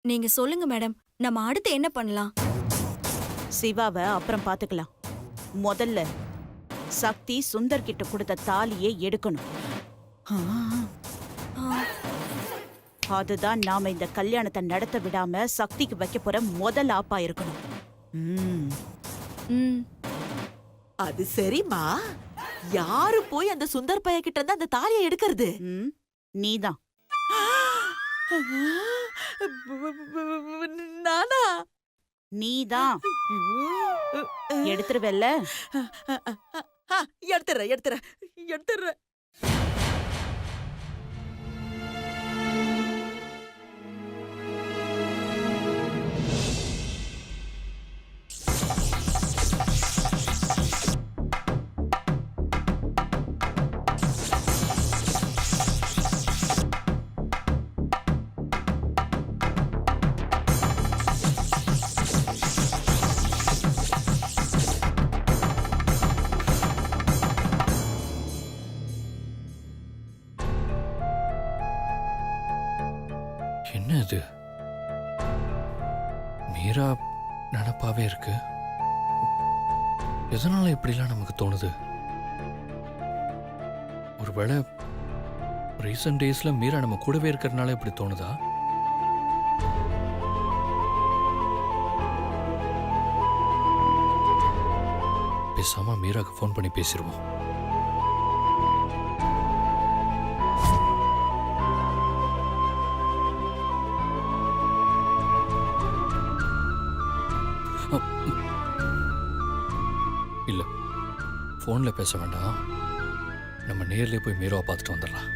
நீங்க சொல்லுங்க மேடம். நம்ம அடுத்து என்ன பண்ணலாம்? சிவாவை அப்புறம் பாத்துக்கலாம். முதல்ல சக்தி சுந்தர் கிட்ட கொடுத்த தாலியை எடுக்கணும். ஆ, ஆ, அதுதான் நாம இந்த கல்யாணத்தை நடத்த விடாம சக்திக்கு வைக்க போற முதல் ஆப்பா இருக்கணும். ம், ம். அது சரிம்மா. யாரு போய் அந்த சுந்தர் பைய கிட்ட இருந்து அந்த தாலியை எடுக்கிறது? ம், நீதான். நானா? நீதான் எடுத்துருவல்ல. எடுத்துறேன் எடுத்துறேன் எடுத்துறேன். என்ன இது? மீரா நினப்பாவே இருக்கு. எதனால இப்படிலாம் நமக்கு தோணுது? ஒருவேளை ரீசன்ட் டேஸ்ல மீரா நம்ம கூடவே இருக்கிறதுனால இப்படி தோணுதா? பேசாம மீராக்கு ஃபோன் பண்ணி பேசிடுவோம். இல்ல, ஃபோன்ல பேச வேண்டாம். நம்ம நேர்லயே போய் மீராவை பார்த்துட்டு வந்துடலாம்.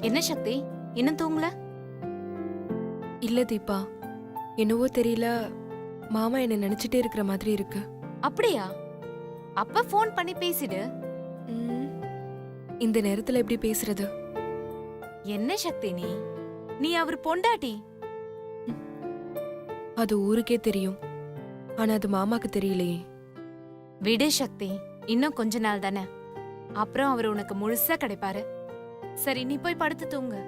என்ன சக்தி, இன்னும் தூங்கல? இல்ல தீபா, என்னவோ தெரியல, மாமா என்ன நினைச்சிட்டே இருக்கிற மாதிரி இருக்கு. அப்படியா? அப்ப ஃபோன் பண்ணி பேசிடு. ம், இந்த நேரத்துல எப்படி பேசுறது? என்ன சக்தி நீ அவர் பொண்டாட்டி. அது ஊருக்கே தெரியும், ஆனா அது மாமாக்கு தெரியலையே. விடு சக்தி, இன்னும் கொஞ்ச நாள் தானே, அப்புறம் அவர் உனக்கு முழுசா கிடைப்பாரு. சரி, நீ போய் படுத்து தூங்கு.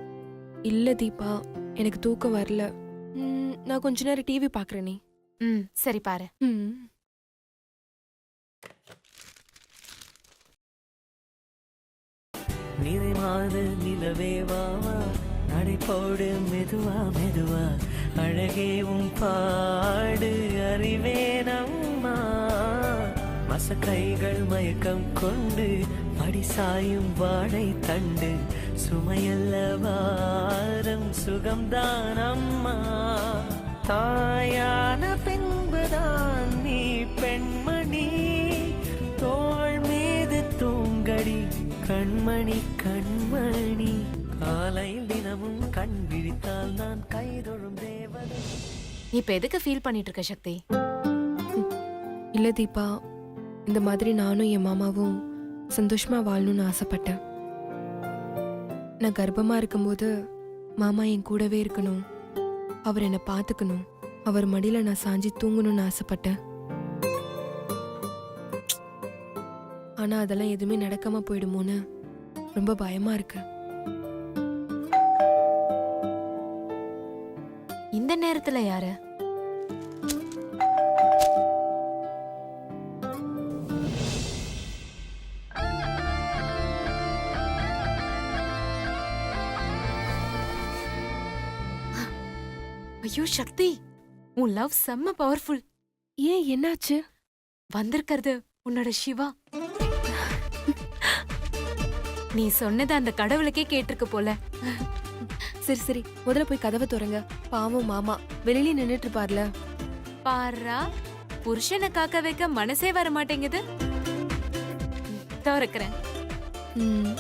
இல்ல தீபா, எனக்கு தூக்கம் வரல. நான் கொஞ்ச நேரம் டிவி பாக்குறேனே. சரி பாரு. நிறைவான நிலவே வாவா, நடைபோடு மெதுவா மெதுவா, அழகே உன் பாடு அறிவேனம்மா. மசக்கைகள் மயக்கம் கொண்டு படிசாயும் வாழை தண்டு, சுமையல்ல வாரம் சுகம்தான் அம்மா. தாயான பின்புதான் நீ பெண்மணி, தோள் மீது தூங்கடி கண்மணி கண்மணி. காலையில் தினமும் கண் விழித்தால் நான் கைதொழும் தேவதை. இப்ப எதுக்கு ஃபீல் பண்ணிட்டு இருக்க சக்தி? இல்ல தீபா, இந்த மாதிரி நானும் என் மாமாவும் சந்தோஷமா வாழணும்னு ஆசைப்பட்டேன். நான் கர்ப்பமா இருக்கும்போது மாமா என் கூடவே இருக்கணும், அவர் என்னை பார்த்துக்கணும், அவர் மடியில நான் சாஞ்சி தூங்கணும்னு ஆசைப்பட்டேன். ஆனா அதெல்லாம் எதுவுமே நடக்காம போயிடுமோன்னு ரொம்ப பயமா இருக்கு. இந்த நேரத்துல யாரு? ஐயோ சக்தி, உன் லவ் செம்ம பவர்ஃபுல். ஏன், என்னாச்சு? வந்திருக்கிறது உன்னோட சிவா. நீ சொன்னது அந்த கடவுளுக்கே கேட்டிருக்கு போல. சரி சரி, முதல்ல போய் கதவை திறங்க. பாவம் மாமா வெளியில நின்னுட்டு இருப்பார்ல. பாரா, புருஷனை காக்க வைக்க மனசே வர மாட்டேங்குது. திறக்கிறேன். ம்,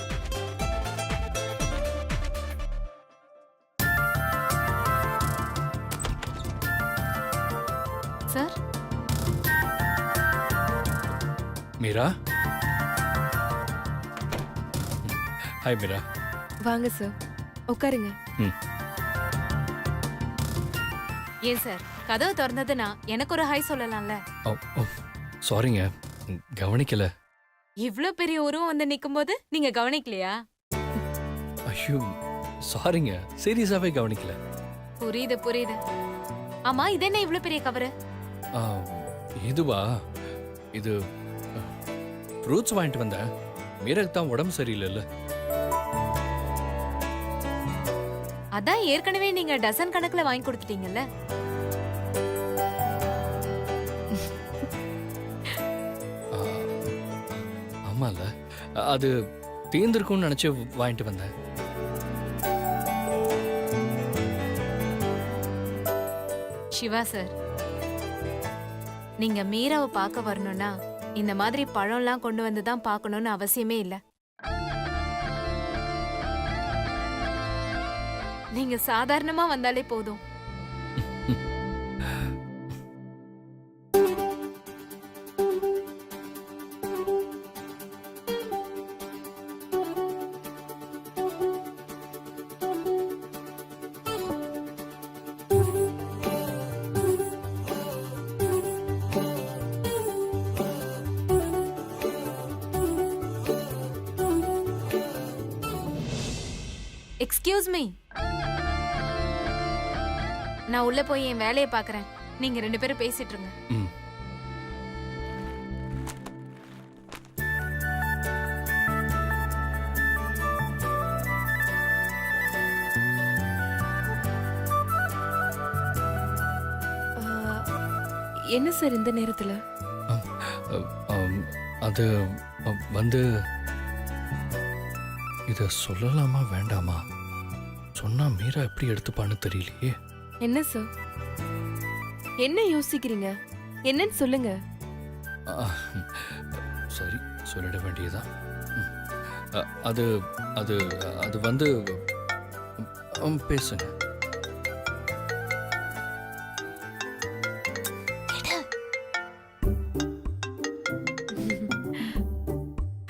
சார். மீரா, ஹாய் மீரா. வாங்க சார், உட்காருங்க. ஏன் சார், கதவு திறந்ததுன்னா எனக்கு ஒரு ஹாய் சொல்லலாம்ல? ஓ ஓ சாரிங்க, கவனிக்கல. இவ்ளோ பெரிய உருவம் வந்து நிக்கும்போது நீங்க கவனிக்கலையா? ஐயோ சாரிங்க, சீரியஸாவே கவனிக்கல. புரியுது புரியுது. ஆமா இது என்ன இவ்ளோ பெரிய கவரு? ஆ, இதுவா? இது ஃப்ரூட்ஸ் வாங்கிட்டு வந்தேன். மீராக்கு தான் உடம்பு சரியில்லைல்ல. அதான் ஏற்கனவே நீங்க டசன் கணக்குல வாங்கி கொடுத்துட்டீங்கல்ல. ஆ, ஆமால, அது தீர்ந்திருக்கும்னு நினைச்சு வாங்கிட்டு வந்தேன். சிவா சார், நீங்க மீராவை பார்க்க வரணும்னா இந்த மாதிரி பழம்லாம் கொண்டு வந்து தான் பார்க்கணும்னு அவசியமே இல்ல. நீங்க சாதாரணமா வந்தாலே போதும். எக்ஸ்கியூஸ் மீ, நான் உள்ள போய் என் வேலையை பார்க்கறேன். நீங்க 2 பேரும் பேசிட்டு இருங்க. ம். என்ன சார் இந்த நேரத்துல? அது வந்து இத சொல்லலாமா வேண்டாமா? சொன்னா மீரா எப்படி எடுத்துப்பான்னு தெரியலையே. என்ன சார், என்ன யோசிக்கிறீங்க? என்னன்னு சொல்லுங்க. ஆ, சரி சொல்லிட வேண்டியதுதான். அது அது அது வந்து பேசுங்க.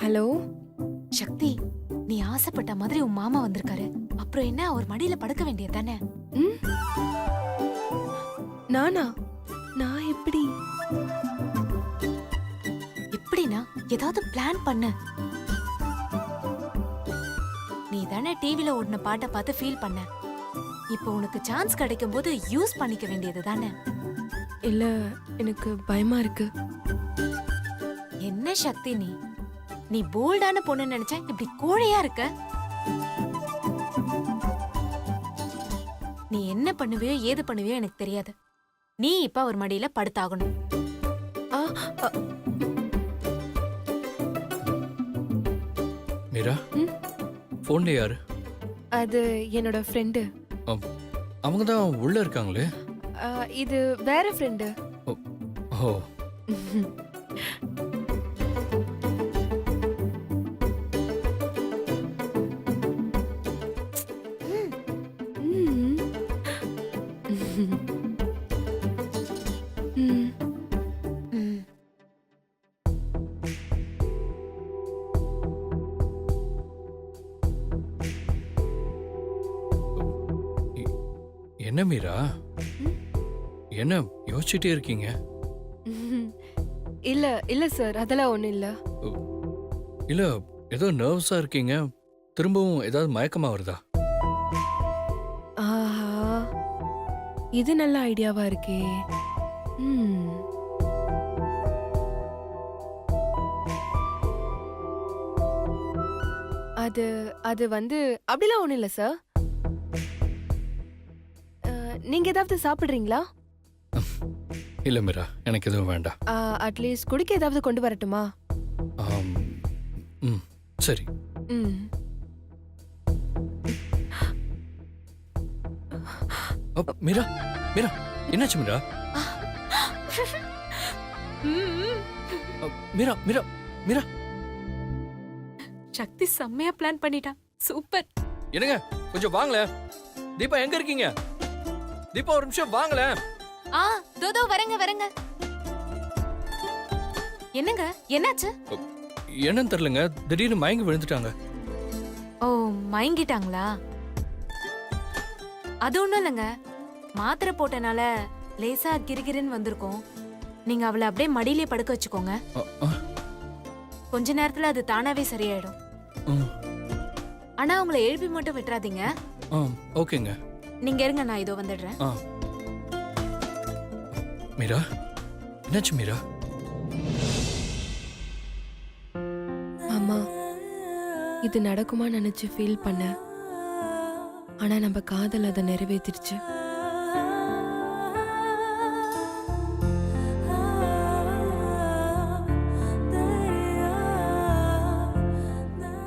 ஹலோ சக்தி, நீ ஆசைப்பட்ட மாதிரி உன் மாமா வந்திருக்காரு. அப்புறம் என்ன, அவர் மடியில படுக்க வேண்டியது தானே? ம்? நானா? நான் எப்படி? எப்படின்னா ஏதாவது பிளான் பண்ணு. நீ தானே டிவில ஓடின பாட்டை பார்த்து ஃபீல் பண்ண. இப்போ உனக்கு சான்ஸ் கிடைக்கும் போது யூஸ் பண்ணிக்க வேண்டியது தானே? இல்ல, எனக்கு பயமா இருக்கு. என்ன சக்தி நீ போல்டான பொண்ணு நினைச்சா இப்படி கோழையா இருக்க. நீ என்ன பண்ணுவியோ ஏது பண்ணுவியோ எனக்கு தெரியாது. நீ இப்ப அவர் மடியில படுத்தாகணும். ஆ, அ, மீரா, ம்? போன்ல யாரு? அது என்னோட ஃப்ரெண்டு. அவங்க தான் உள்ள இருக்காங்களே. இது வேற ஃப்ரெண்டு. ஓ, என்ன மீரா, என்ன யோசிச்சுட்டே இருக்கீங்க? இல்ல இல்ல சார், அதெல்லாம் ஒண்ணும் இல்ல. இல்ல ஏதோ நர்வஸா இருக்கீங்க. திரும்பவும் ஏதாவது மயக்கமா வருதா? ஆஹா, இது நல்ல ஐடியாவா இருக்கே. ம். அது அது வந்து அப்படிலாம் ஒண்ணும் இல்ல சார். நீங்க ஏதாவது சாப்பிடுறீங்களா? இல்ல மீரா, எனக்கு எதுவும் வேண்டாம். அட்லீஸ்ட் குடிக்க ஏதாவது கொண்டு வரட்டுமா? ஆம், ம், சரி. ம். மீரா, மீரா, என்னாச்சு மீரா? மீரா, மீரா, மீரா. சக்தி செம்மையா பிளான் பண்ணிட்டா. சூப்பர். என்னங்க, கொஞ்சம் வாங்களேன். தீபா எங்க இருக்கீங்க? தீபா ஒரு நிமிஷம் வாங்களேன். தோ வரங்க வரங்க. என்னங்க, என்னாச்சு? என்னன்னு தெரியலங்க, திடீர்னு மயங்கி விழுந்துட்டாங்க. ஓ, மயங்கிட்டாங்களா? அது ஒண்ணும் இல்லைங்க, மாத்திரை போட்டனால லேசா கிறுகிறுன்னு வந்திருக்கும். நீங்க அவளை அப்படியே மடியிலே படுக்க வச்சுக்கோங்க. அ, அ. கொஞ்ச நேரத்துல அது தானாவே சரியாயிடும். ம் ஆனா உங்களை எழுப்பி மட்டும் விட்டுறாதீங்க. ஆ ஓகேங்க. நீங்க இருங்க, நான் இதோ வந்துடுறேன். ஆ மீரா, என்னாச்சு மீரா? மாமா, இது நடக்குமா நினைச்சு ஃபீல் பண்ண. ஆனா நம்ம காதல் அதை நிறைவேற்றிருச்சு.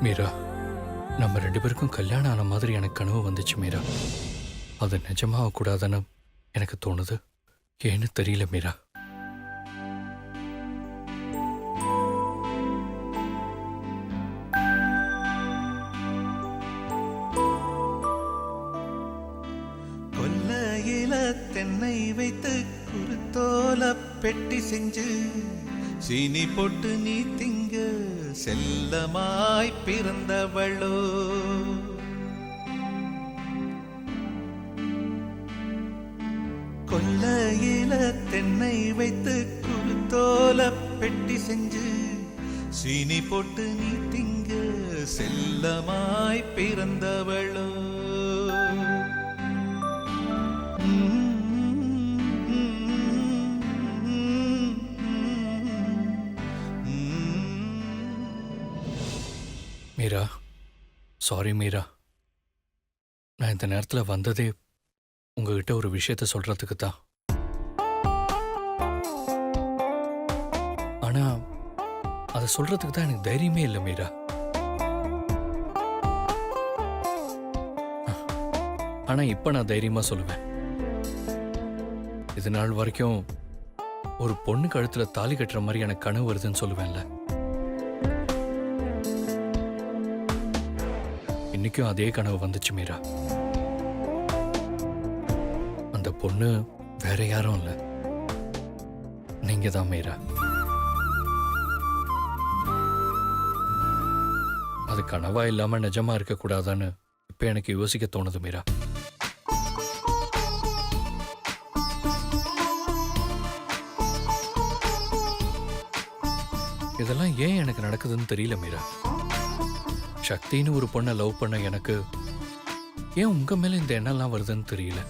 மீரா, நம்ம 2 பேருக்கும் கல்யாணம் ஆன மாதிரி எனக்கு கனவு வந்துச்சு மீரா. அது நிஜமாக கூடாதுன்னு எனக்கு தோணுது. ஏன்னு தெரியல மீரா. கொல்லையில தென்னை வைத்து குருத்தோல பெட்டி செஞ்சு சீனி போட்டு நீ திங்க செல்லமாய் பிறந்தவளோ. கொல்லையில தென்னை வைத்து குருத்தோல பெட்டி செஞ்சு சீனி போட்டு நீ திங்க செல்லமாய் பிறந்தவளோ. மீரா, சாரி மீரா. நான் இந்த நேரத்தில் வந்ததே உங்ககிட்ட ஒரு விஷயத்த சொல்றதுக்கு தான். ஆனா அதை சொல்றதுக்கு தான் எனக்கு தைரியமே இல்லை மீரா. ஆனா இப்ப நான் தைரியமா சொல்லுவேன். இது நாள் வரைக்கும் ஒரு பொண்ணு கழுத்துல தாலி கட்டுற மாதிரி எனக்கு கனவு வருதுன்னு சொல்லுவேன்ல. இன்னைக்கும் அதே கனவு வந்துச்சு மீரா. அந்த பொண்ணு வேற யாரும் இல்ல, நீங்க தான் மீரா. அது கனவா இல்லாம நிஜமா இருக்க கூடாதான்னு இப்ப எனக்கு யோசிக்க தோணுது மீரா. இதெல்லாம் ஏன் எனக்கு நடக்குதுன்னு தெரியல மீரா. சக்தின்னு ஒரு பொண்ணை லவ் பண்ண எனக்கு ஏன் உங்க மேல இந்த எண்ணம்லாம் வருதுன்னு தெரியல.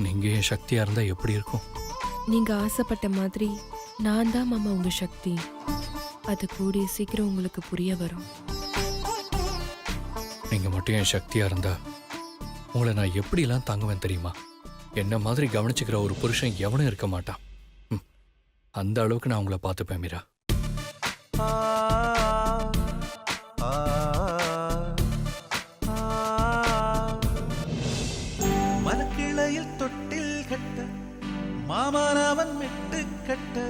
நீங்க என் சக்தியா இருந்தா எப்படி இருக்கும்? நீங்க ஆசைப்பட்ட மாதிரி நான் தான் மாமா உங்க சக்தி. அது கூடிய சீக்கிரம் உங்களுக்கு புரிய வரும். நீங்க மட்டும் என் சக்தியா இருந்தா உங்களை நான் எப்படிலாம் தாங்குவேன் தெரியுமா? என்ன மாதிரி கவனிச்சுக்கிற ஒரு புருஷன் எவனும் இருக்க மாட்டான். அந்த அளவுக்கு நான் உங்களை பார்த்துப்பேன் மீரா. மனக்கிளையில் தொட்டில் கட்ட மாமனவன் மெட்டு கட்ட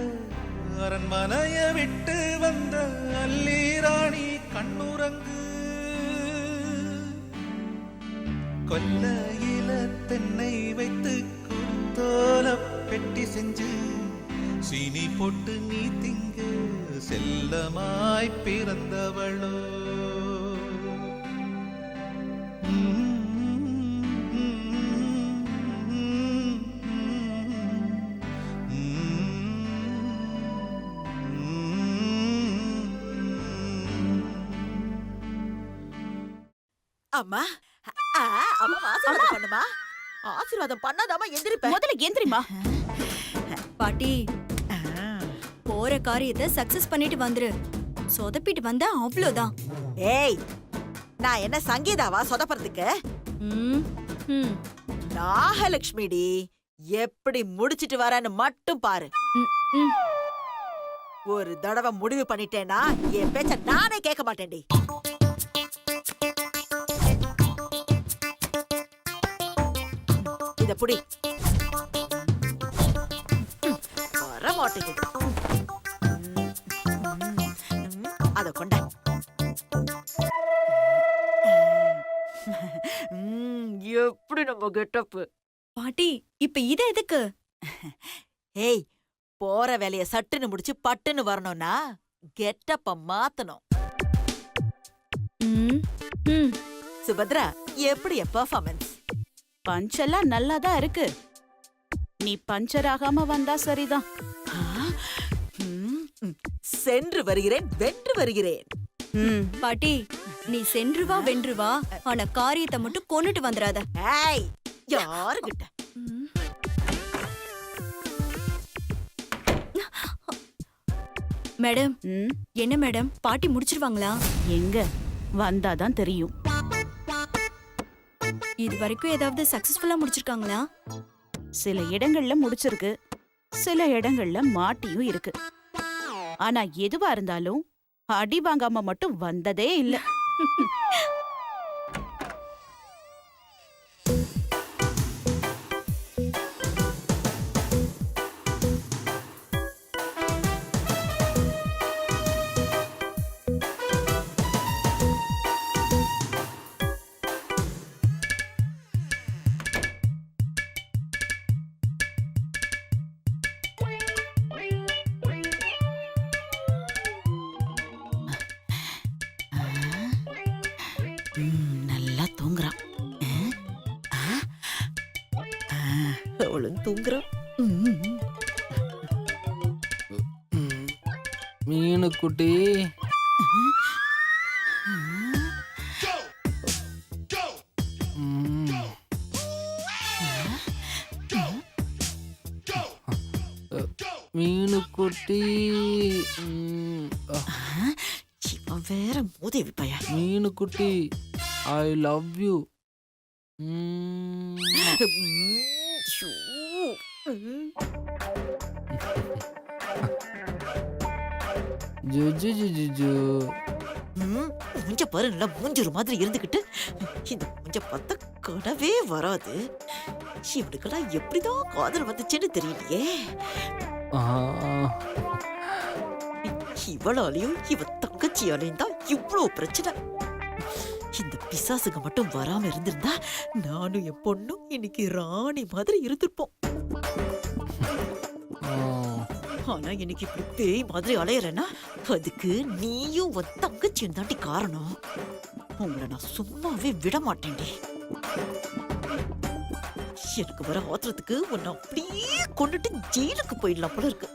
அரண்மனைய விட்டு வந்த அல்லீராணி கண்ணுறங்கு. கொல்லையில தென்னை வைத்து குத்தோல பெட்டி செஞ்சு சீனி போட்டு நீ திங்க செல்லமாய் பிறந்தவளோ. அம்மா அம்மா ஆசீர்வாதம் பண்ணுமா. ஆசீர்வாதம் பண்ணாதாமா எந்திரிப்ப. முதல்ல எந்திரிமா. பாட்டி, போற காரியத்தை சக்சஸ் பண்ணிட்டு வந்துரு. சொதப்பிட்டு வந்தா அவ்வளவுதான். ஏய், நான் என்ன சங்கீதாவா சொதப்பறதுக்கு? ம், ம், நாகலட்சுமிடி, எப்படி முடிச்சிட்டு வரேன்னு மட்டும் பாரு. ம், ம். ஒரு தடவை முடிவு பண்ணிட்டேனா என் பேச்ச நானே கேட்க மாட்டேன்டி. இத புடி. வர மாட்டேங்குது. அத கொண்ட. எப்படி நம்ம கெட்டப்பு. பாட்டி, இப்ப இது எதுக்கு? ஏய், போற வேலைய சட்டுன்னு முடிச்சு பட்டுன்னு வரணும்னா கெட்டப்ப மாத்தணும். ம், ம். சுபத்ரா, எப்படி பெர்ஃபார்மன்ஸ்? பஞ்செல்லாம் நல்லா தான் இருக்கு. நீ பஞ்சர் ஆகாம வந்தா சரிதான். சென்று வருகிறேன், வென்று வருகிறேன். ம். பாட்டி நீ சென்று வா வென்று வா, ஆனா காரியத்தை மட்டும் கொன்னுட்டு வந்துடாத. ஏய், யாருகிட்ட? மேடம், ம். என்ன மேடம் பாட்டி முடிச்சிருவாங்களா? எங்க வந்தாதான் தெரியும். இது வரைக்கும் ஏதாவது சக்சஸ்ஃபுல்லா முடிச்சிருக்காங்களா? சில இடங்கள்ல முடிச்சிருக்கு, சில இடங்கள்ல மாட்டியும் இருக்கு. ஆனா எதுவா இருந்தாலும் அடி வாங்காம மட்டும் வந்ததே இல்ல. நல்லா தூங்குறான். அவளும் தூங்குறான். மீனு குட்டி, மீனு குட்டி, இவன் வேற மூதேவி பையன். மீனு குட்டி, ஐ லவ் யூ. ஷூ. ஜுஜு ஜுஜு. மூஞ்ச பாரு, நல்லா மூஞ்சொரு மாதிரி இருந்துகிட்டு இந்த மூஞ்ச பார்த்தா கனவே வராது. இவனுக்கெல்லாம் எப்படிதான் காதல் வந்துச்சுன்னு தெரியலையே. இவளாலையும் இவ தங்கச்சியாலையும் தான் இவ்வளவு பிரச்சனை. இந்த பிசாசுங்க மட்டும் வராம இருந்திருந்தா நானும் என் பொண்ணும் இன்னைக்கு ராணி மாதிரி இருந்திருப்போம். ஆனா இன்னைக்கு இப்படி பேய் மாதிரி அலையறேன்னா அதுக்கு நீயும் உன் தங்கச்சியும் தாண்டி காரணம். உங்களை நான் சும்மாவே விட மாட்டேன்டி. எனக்கு வர ஆத்திரத்துக்கு உன்னை அப்படியே கொண்டுட்டு ஜெயிலுக்கு போயிடலாம் போல இருக்கு.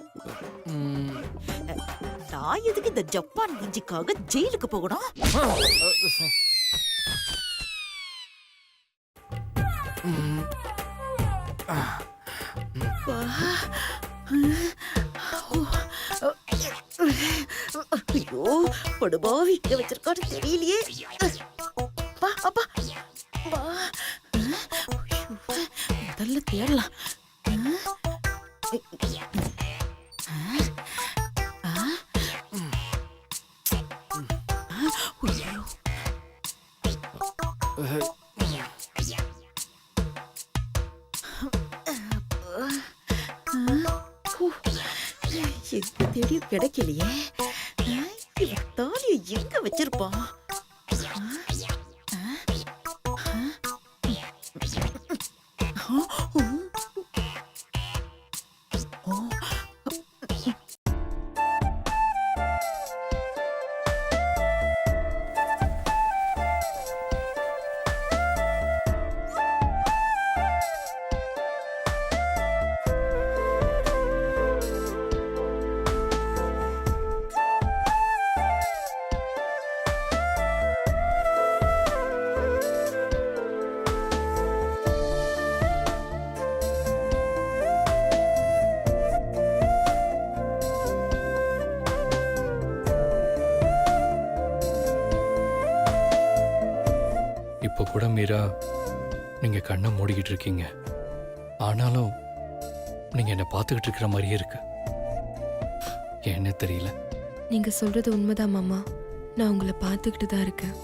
நான் எதுக்கு இந்த ஜப்பான் மூஞ்சிக்காக ஜெயிலுக்கு போகணும்? ஐயோ, படுபாவி இங்க வச்சிருக்காரு தெரியலையே. அப்பா, அப்பா, அப்பா. முதல்ல தேடலாம். எங்க தேடியும் கிடைக்கலையே. இவன் தாலியை எங்க வச்சிருப்பான்? இப்போ கூட மீரா நீங்க கண்ணை மூடிக்கிட்டு இருக்கீங்க, ஆனாலும் நீங்க என்ன பார்த்துக்கிட்டு இருக்கிற மாதிரியே இருக்கு. என்ன தெரியல. நீங்க சொல்றது உண்மைதான் மாமா. நான் உங்களை பார்த்துக்கிட்டு தான் இருக்கேன்.